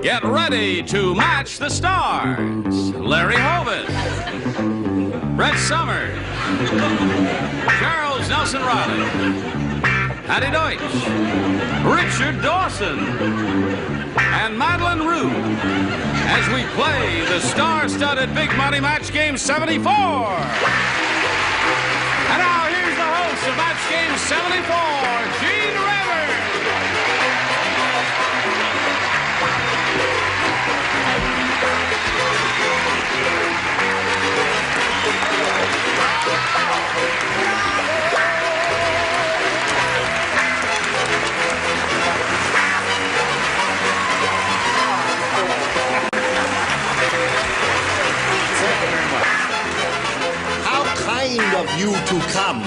Get ready to match the stars. Larry Hovis, Brett Summers, Charles Nelson Reilly, Patti Deutsch, Richard Dawson, and Madlyn Rhue as we play the star-studded Big Money Match Game 74. And now here's the host of Match Game 74, Gene Rivers. Of you to come.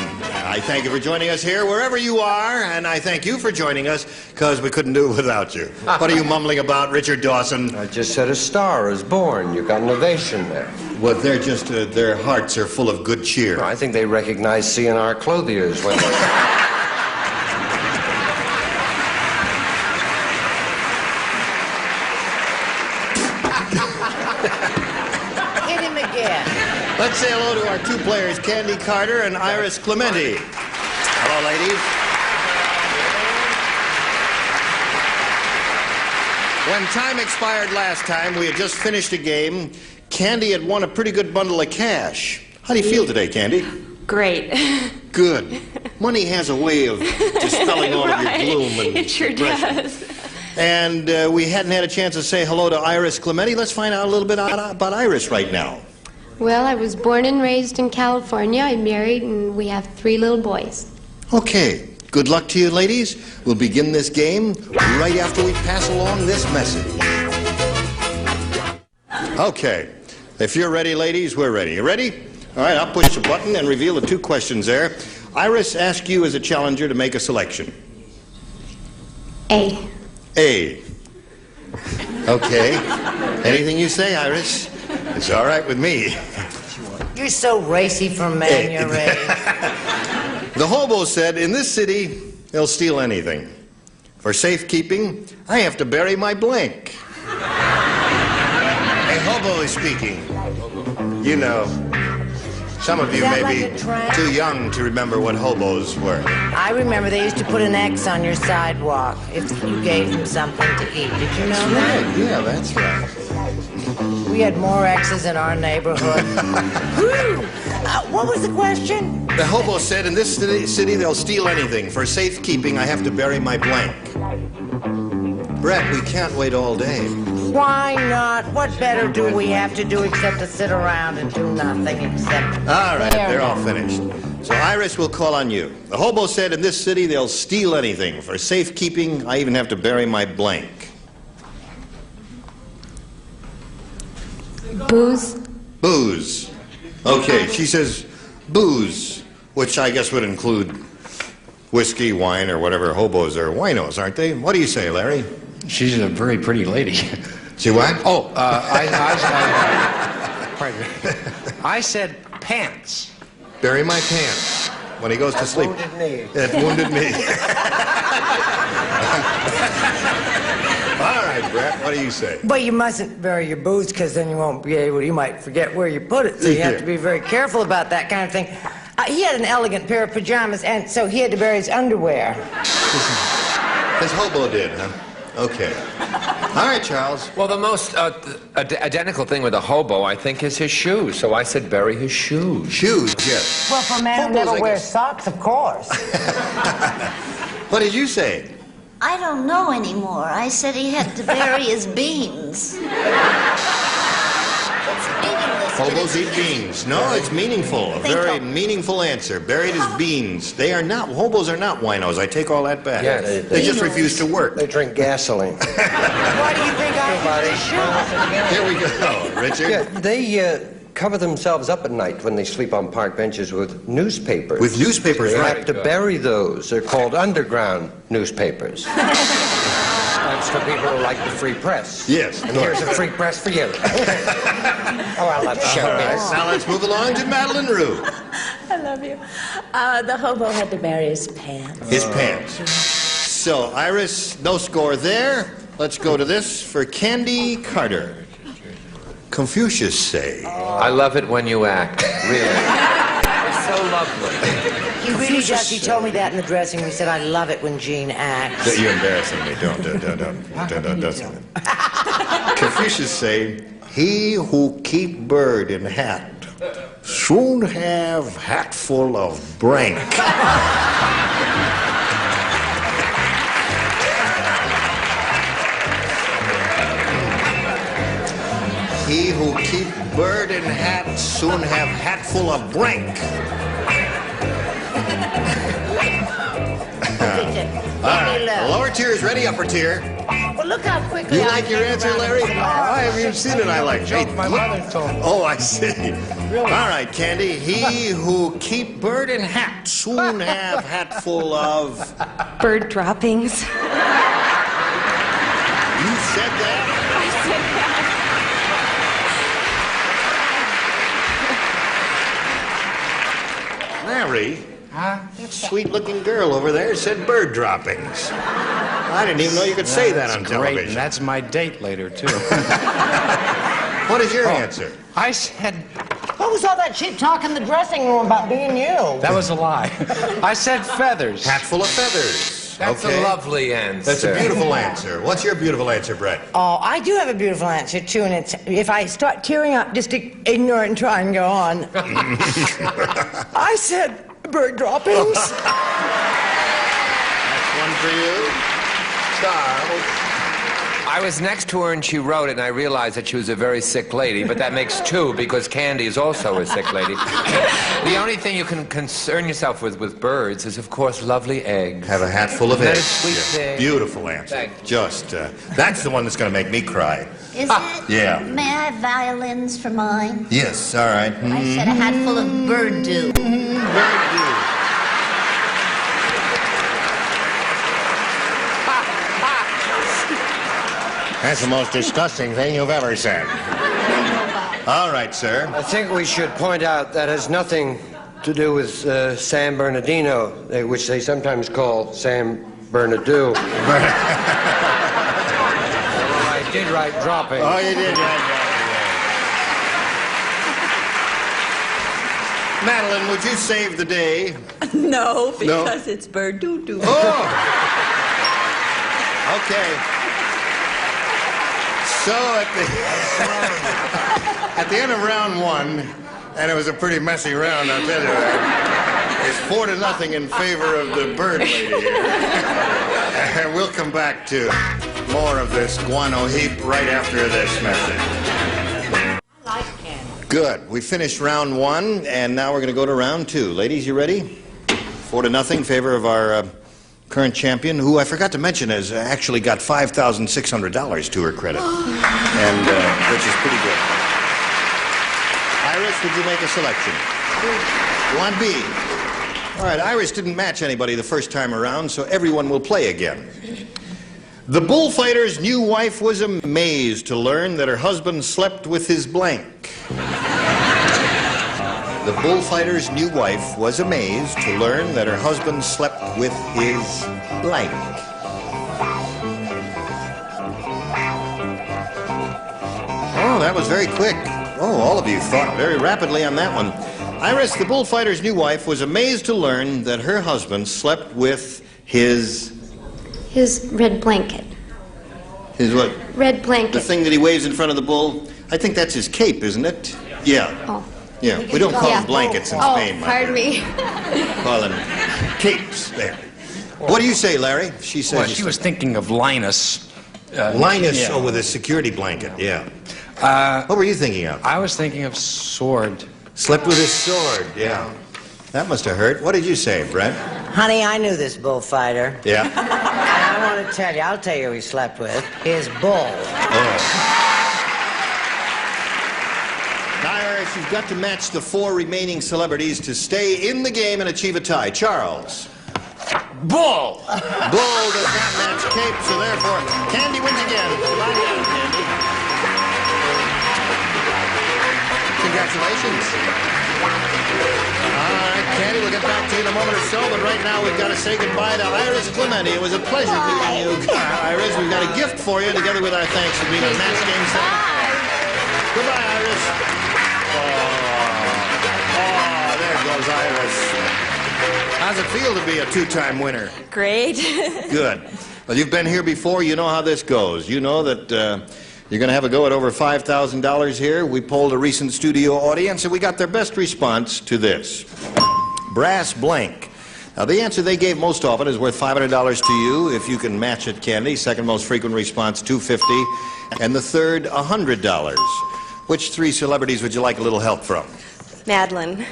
I thank you for joining us here wherever you are, and I thank you for joining us because we couldn't do it without you. What are you mumbling about, Richard Dawson? I just said a star is born. You got an ovation there. Well, they're just, their hearts are full of good cheer. I think they recognize CNR clothiers when they... Let's say hello to our two players, Candy Carter and Iris Clementi. Hello, ladies. When time expired last time, we had just finished a game. Candy had won a pretty good bundle of cash. How do you feel today, Candy? Great. Good. Money has a way of dispelling all of your gloom and it sure depression. does. And we hadn't had a chance to say hello to Iris Clementi. Let's find out a little bit about Iris right now. Well, I was born and raised in California. I'm married, and we have 3 little boys. Okay. Good luck to you, ladies. We'll begin this game right after we pass along this message. Okay. If you're ready, ladies, we're ready. You ready? All right, I'll push the button and reveal the 2 questions there. Iris, ask you as a challenger to make a selection. A. A. Okay. Anything you say, Iris? It's all right with me. You're so racy for a man your age. The hobo said, in this city, they'll steal anything. For safekeeping, I have to bury my blank. A hobo is speaking. You know, some of you may be too young to remember what hobos were. I remember they used to put an X on your sidewalk if you gave them something to eat. Did you know that? Right. Yeah, that's right. We had more X's in our neighborhood. What was the question? The hobo said, in this city, they'll steal anything. For safekeeping, I have to bury my blank. Brett, we can't wait all day. Why not? What better do we have to do except to sit around and do nothing except... All right, they're all finished. So Iris will call on you. The hobo said, in this city, they'll steal anything. For safekeeping, I even have to bury my blank. Booze. Booze. Okay, she says booze, which I guess would include whiskey, wine, or whatever. Hobos are winos, aren't they? What do you say, Larry? She's a very pretty lady. See what? Oh, pardon me. I said pants. Bury my pants when he goes to sleep. Wounded me. It wounded me. All right, Brett, what do you say? But you mustn't bury your booze because then you won't be able, you might forget where you put it. So you have to be very careful about that kind of thing. He had an elegant pair of pajamas, and so he had to bury his underwear. His hobo did, huh? Okay. All right, Charles. Well, the most identical thing with a hobo, I think, is his shoes. So I said bury his shoes. Shoes, yes. Well, for a man who never wears socks, of course. What did you say? I don't know anymore. I said he had to bury his beans. It's meaningless. Hobos eat beans. No, it's meaningful. A very meaningful answer. Buried as beans. They are not, hobos are not winos. I take all that back. Yeah, they just refuse to work. They drink gasoline. Why do you think I Here we go, Richard. Yeah, they cover themselves up at night when they sleep on park benches with newspapers. With newspapers, They right. have to bury those. They're called underground newspapers. That's for people who like the free press. Yes, of And here's a course. free press for you. Oh, I love show All right, now let's move along to Madlyn Rhue. I love you. The hobo had to bury his pants. His pants. So, Iris, no score there. Let's go to this for Candy Carter. Confucius say. I love it when you act, really. It's so lovely. He really does. He told me that in the dressing room. He said, I love it when Jean acts. You're embarrassing me. Don't. Confucius say, he who keep bird in hat soon have hatful of brank. He who keep bird in hat soon have hatful of brank. All right, lower tier is ready, upper tier. Well, look how quickly You like your answer, Larry? Oh, I haven't even seen it. I like it. My mother told me. Oh, I see. All right, Candy. He who keep bird in hat soon have hatful of... Bird droppings. You said that? I said that. Larry, that sweet-looking girl over there said bird droppings. I didn't even know you could say that on Great, television. and that's my date later, too. What is your answer? I said... What was all that cheap talk in the dressing room about being you? That was a lie. I said feathers. Hatful of feathers. That's okay. a lovely answer. That's a beautiful answer. What's your beautiful answer, Brett? Oh, I do have a beautiful answer, too, and it's, if I start tearing up, just ignore it and try and go on. I said bird droppings. That's one for you. Charles. I was next to her and she wrote it, and I realized that she was a very sick lady, but that makes two because Candy is also a sick lady. The only thing you can concern yourself with birds is, of course, lovely eggs. Have a hat full of That eggs. is sweet thing. Beautiful answer. Thank you. Just, that's the one that's going to make me cry. Is it? Yeah. May I have violins for mine? Yes, all right. I said a hat full of bird dew. Bird dew. That's the most disgusting thing you've ever said. All right, sir. I think we should point out that has nothing to do with San Bernardino, which they sometimes call San Bernardino. I did write dropping. Oh, you did, right. Madlyn, would you save the day? No, because it's bird doo-doo. Oh! Okay. So at the end of round one, and it was a pretty messy round, I'll tell you that, it's 4-0 in favor of the bird lady here. And we'll come back to more of this guano heap right after this message. I like candy. Good. We finished round one, and now we're going to go to round two. Ladies, you ready? 4-0 in favor of our current champion, who I forgot to mention has actually got $5,600 to her credit, and which is pretty good. Iris, would you make a selection? You want B? All right, Iris didn't match anybody the first time around, so everyone will play again. The bullfighter's new wife was amazed to learn that her husband slept with his blank. The bullfighter's new wife was amazed to learn that her husband slept with his blank. Oh, that was very quick. Oh, all of you thought very rapidly on that one. Iris, the bullfighter's new wife, was amazed to learn that her husband slept with his red blanket. His what? Red blanket. The thing that he waves in front of the bull? I think that's his cape, isn't it? Yeah. Oh. Yeah, we don't call them blankets in Spain. Oh, pardon me. Call them capes there. What do you say, Larry? She says. Well, she was thinking of Linus. Linus, yeah. oh, with a security blanket, yeah. What were you thinking of? I was thinking of sword. Slept with his sword, yeah. That must have hurt. What did you say, Brent? Honey, I knew this bullfighter. Yeah. And I want to tell you, I'll tell you who he slept with. His bull. Oh. Iris, you've got to match the 4 remaining celebrities to stay in the game and achieve a tie. Charles. Bull! Bull does not match cape, so therefore, Candy wins again. Lie down, Candy. Congratulations. All right, Candy, we'll get back to you in a moment or so, but right now we've got to say goodbye to Iris Clemente. It was a pleasure meeting you, Iris. We've got a gift for you, together with our thanks for being on Match Game 7. Goodbye, Iris. Oh, there goes Iris. How's it feel to be a two-time winner? Great. Good. Well, you've been here before. You know how this goes. You know that you're going to have a go at over $5,000 here. We polled a recent studio audience, and we got their best response to this. Brass blank. Now, the answer they gave most often is worth $500 to you if you can match it, Candy. Second most frequent response, $250. And the third, $100. Which three celebrities would you like a little help from? Madlyn.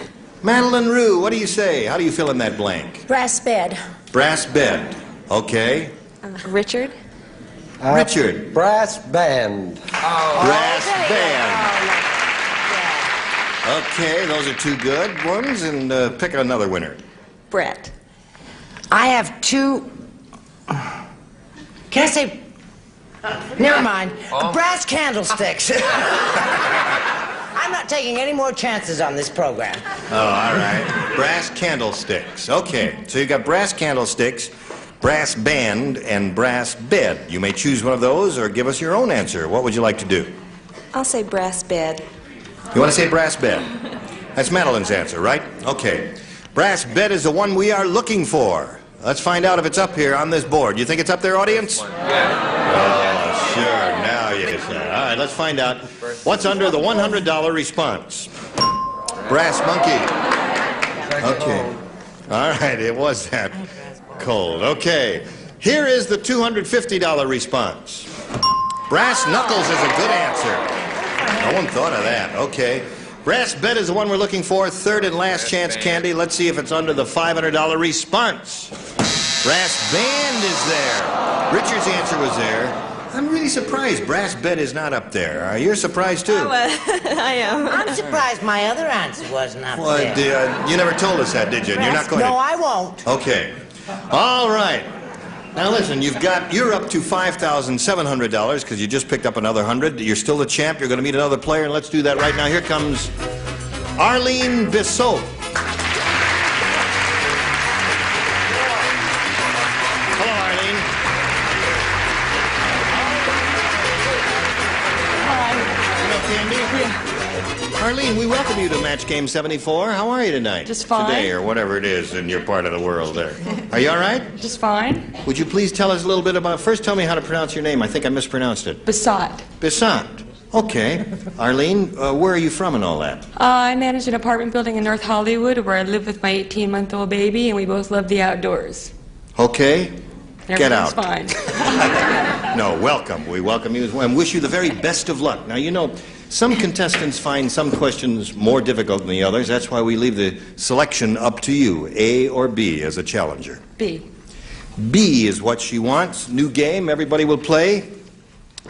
Madlyn, Rhue, what do you say? How do you fill in that blank? Brass bed. Brass bed. Okay. Richard. Richard. Brass band. Brass band. Okay, those are two good ones, and pick another winner. Brett. I have two. Can I say? Never mind. Brass candlesticks. I'm not taking any more chances on this program. Oh, all right. Brass candlesticks. Okay, so you've got brass candlesticks, brass band, and brass bed. You may choose one of those or give us your own answer. What would you like to do? I'll say brass bed. You want to say brass bed? That's Madlyn's answer, right? Okay. Brass bed is the one we are looking for. Let's find out if it's up here on this board. You think it's up there, audience? Oh, sure. Now you say. All right, let's find out what's under the $100 response. Brass monkey. Okay. All right, it was that cold. Okay. Here is the $250 response. Brass knuckles is a good answer. No one thought of that. Okay. Brass bed is the one we're looking for. Third and last chance, Candy. Let's see if it's under the $500 response. Brass band is there. Richard's answer was there. I'm really surprised brass bed is not up there. You're surprised, too. I am. I'm surprised my other answer wasn't up there. You never told us that, did you? And you're not going to... No, I won't. Okay. All right. Now, listen, you're up to $5,700 because you just picked up another 100. You're still the champ. You're going to meet another player, and let's do that right now. Here comes Arlene Bissot. Hello, Arlene. Hi. Arlene, we welcome you to Match Game 74. How are you tonight? Just fine. Today, or whatever it is in your part of the world there. Are you all right? Just fine. Would you please tell us a little bit about... First, tell me how to pronounce your name. I think I mispronounced it. Bissot. Bissot. Okay. Arlene, where are you from and all that? I manage an apartment building in North Hollywood where I live with my 18-month-old baby, and we both love the outdoors. Okay. Get out. Fine. No, welcome. We welcome you as well and wish you the very best of luck. Now, you know, some contestants find some questions more difficult than the others. That's why we leave the selection up to you, A or B, as a challenger. B. B is what she wants. New game. Everybody will play.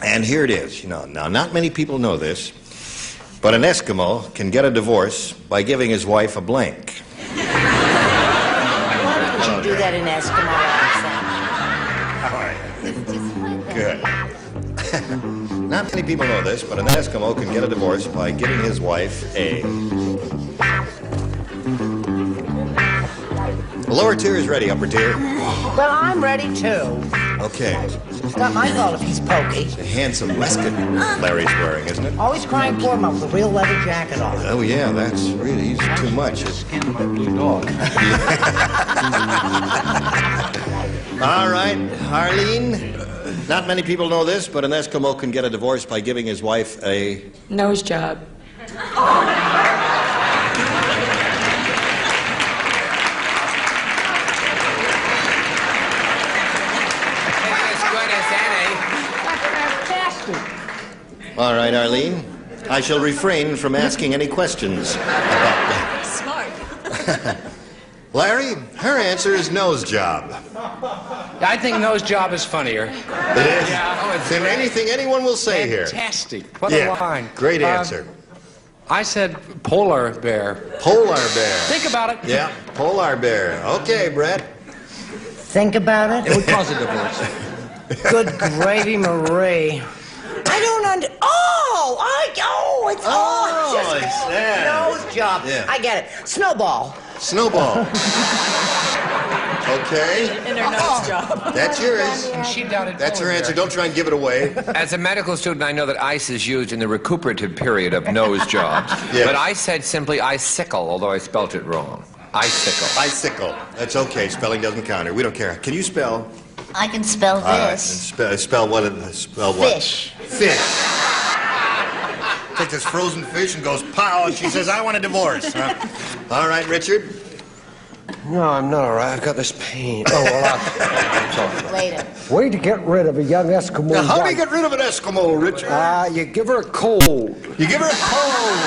And here it is. You know, now, not many people know this, but an Eskimo can get a divorce by giving his wife a blank. Why don't you do that in Eskimo accent? Good. Not many people know this, but an Eskimo can get a divorce by giving his wife a... The lower tier is ready, upper tier. Well, I'm ready, too. Okay. It's not my fault if he's pokey. It's a handsome waistcoat Larry's wearing, isn't it? Always crying for him with a real leather jacket on. Oh, yeah, that's really too much. Blue dog. All right, Arlene. Not many people know this, but an Eskimo can get a divorce by giving his wife a... Nose job. All right, Arlene. I shall refrain from asking any questions about that. Smart. Larry, her answer is nose job. I think nose job is funnier. It is? Yeah. Than anything anyone will say here. Fantastic. What a line. Great answer. I said polar bear. Polar bear. Think about it. Yeah, polar bear. Okay, Brett. Think about it? It would cause a divorce. Good gravy, Marie. I don't it's just nose job. Yeah. I get it. Snowball. Snowball. Okay. In her nose job. That's yours. She doubted That's her polar answer. bear. Don't try and give it away. As a medical student, I know that ice is used in the recuperative period of nose jobs. Yes. But I said simply icicle, although I spelt it wrong. Icicle. Icicle. That's okay. Spelling doesn't count here. We don't care. Can you spell? I can spell All right. this. Spell what? Spell what? Fish. Fish. Take this frozen fish and goes pow, and she says, I want a divorce. Huh? All right, Richard. No, I'm not all right. I've got this pain. Oh, well, Later. way to get rid of a young Eskimo. Now, how do you get rid of an Eskimo, Richard? You give her a cold. You give her a cold.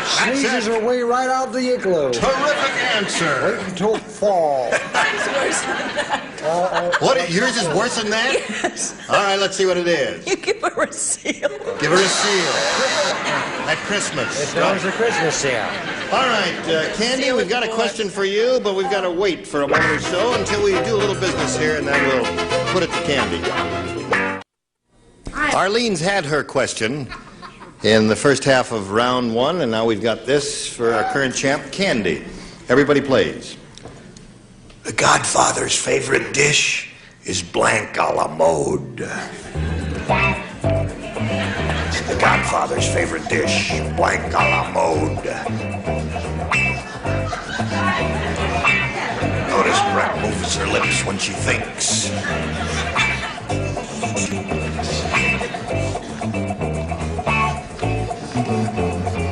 Sneezes her way right out of the igloo. Terrific answer. Wait until fall. What? Yours is worse than that? Yes. All right, let's see what it is. You give her a seal. Give her a seal. At Christmas. There's a Christmas seal. All right, Candy, we've got a question for you, but we've got to wait for a moment or so until we do a little business here, and then we'll put it to Candy. Arlene's had her question in the first half of round one, and now we've got this for our current champ, Candy. Everybody plays. The Godfather's favorite dish is blanc a la mode. The Godfather's favorite dish, blanc a la mode. Notice Brett moves her lips when she thinks.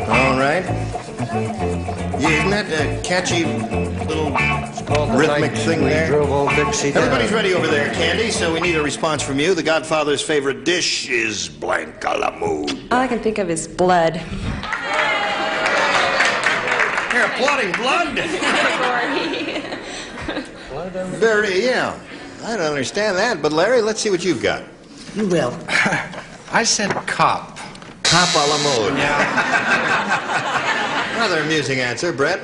All right. Yeah, isn't that a catchy little rhythmic thing there? Everybody's ready over there, Candy, so we need a response from you. The Godfather's favorite dish is blanc a la mode. All I can think of is blood. You're applauding blood? Very, yeah. I don't understand that, but Larry, let's see what you've got. You will. I said cop. Cop a la mode. Rather amusing answer, Brett.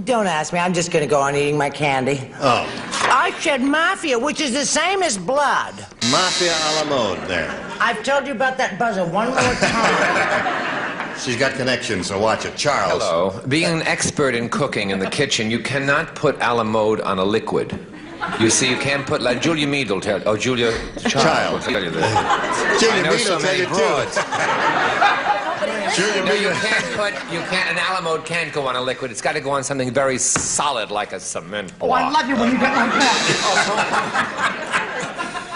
Don't ask me. I'm just going to go on eating my candy. Oh. I said mafia, which is the same as blood. Mafia a la mode there. I've told you about that buzzer one more time. She's got connections, so watch it. Charles. Hello. Being an expert in cooking in the kitchen, you cannot put a la mode on a liquid. You see, you can't put, like Julia Mead will tell, oh, Julia Child will tell you that. Julia I know Mead so will tell many you broads. Julia No, you Mead. can't, an a la mode can't go on a liquid. It's got to go on something very solid like a cement block. Oh, I love you when you get like that.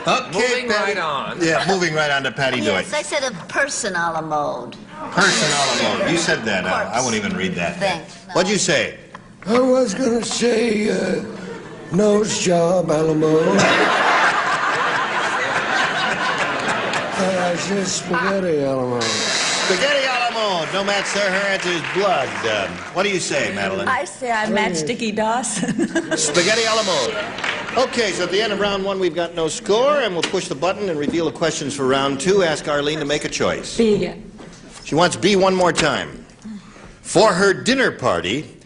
Okay, Moving Patty. right on. Yeah, moving right on to Patty Yes, Deutsch. I said a person a la mode. Person a la mode. You said that. I won't even read that. Thanks. No. What'd you say? I was going to say nose job, Alamo. I said spaghetti, Alamo. Spaghetti a la mode. No match there. Her answer is blood. What do you say, Madlyn? I say I match Dickie Dawson. Spaghetti a la mode. Okay, so at the end of round one, we've got no score, and we'll push the button and reveal the questions for round two. Ask Arlene to make a choice. B again. She wants B one more time. For her dinner party,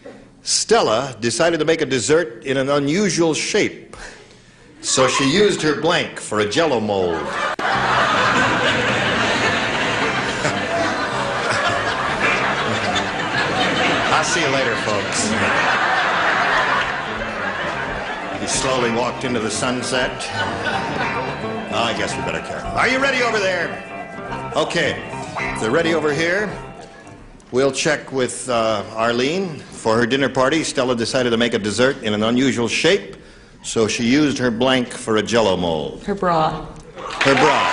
Stella decided to make a dessert in an unusual shape. So she used her blank for a Jell-O mold. I'll see you later, folks. He slowly walked into the sunset. Oh, I guess we better carry on. Are you ready over there? Okay. If they're ready over here, we'll check with Arlene. For her dinner party, Stella decided to make a dessert in an unusual shape, so she used her blank for a Jell-O mold. Her bra. Her bra.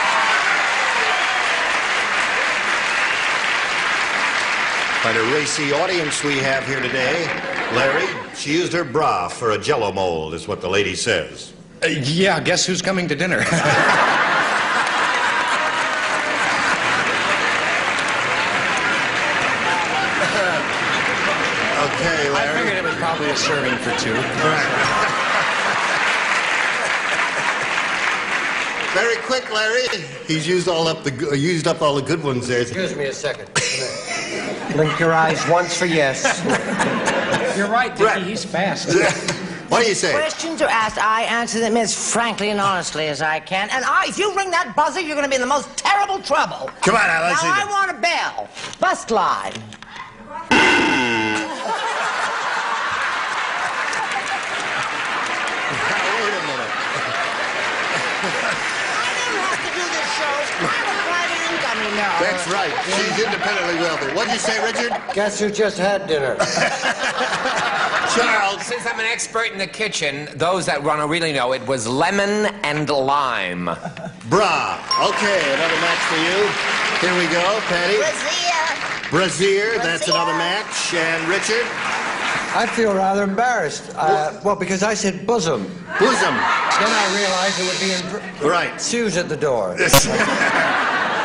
Quite a racy audience we have here today. Larry, she used her bra for a Jell-O mold, is what the lady says. Yeah, guess who's coming to dinner? Okay, I Larry. figured it was probably a serving for two. Very quick, Larry. He's used up all the good ones there. Excuse me a second. Blink your eyes once for yes. You're right, Dickie, he's fast. What do you say? Questions are asked, I answer them as frankly and honestly as I can. And if you ring that buzzer, you're going to be in the most terrible trouble. Come on, now, let's see. Now, I want a bell. Bust line. Wait a minute. I didn't have to do this show. I have a private income, you know. That's right. She's independently wealthy. What'd you say, Richard? Guess who just had dinner? Charles. Since I'm an expert in the kitchen, those that want to really know, it was lemon and lime. Bra. Okay, another match for you. Here we go, Patti. Brazier. That's another match. And Richard? I feel rather embarrassed. Well, because I said bosom. Bosom. Then I realized it would be in... Right. Sue's at the door.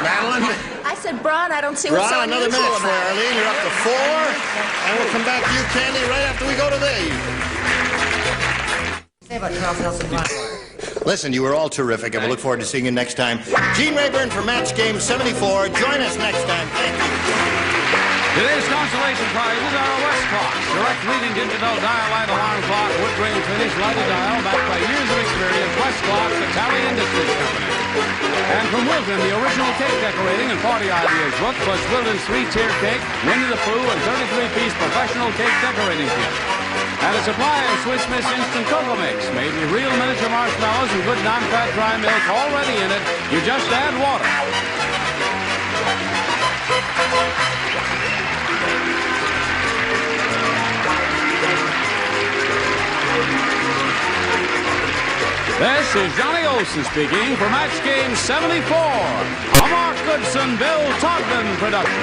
Madlyn? I said bra, and I don't see what's so Bra, another unusual match for about it. Arlene. You're up to 4. And we'll come back to you, Candy, right after we go to these. Say about Charles Nelson Broadway. Listen, you were all terrific, and we'll look forward to seeing you next time. Gene Rayburn for Match Game 74. Join us next time. Thank you. Today's consolation prizes are a West clock, direct reading digital dial light alarm clock, wood grain finish lighted dial, backed by years of experience. West Clock, Italian Industries Company. And from Wilton, the original cake decorating and party ideas book, plus Wilton's 3-tier cake, Winnie the Pooh, and 33-piece professional cake decorating kit. And a supply of Swiss Miss Instant Cocoa Mix, made with real miniature marshmallows and good non-fat dry milk already in it. You just add water. This is Johnny Olson speaking for Match Game 74, a Mark Goodson, Bill Togden production.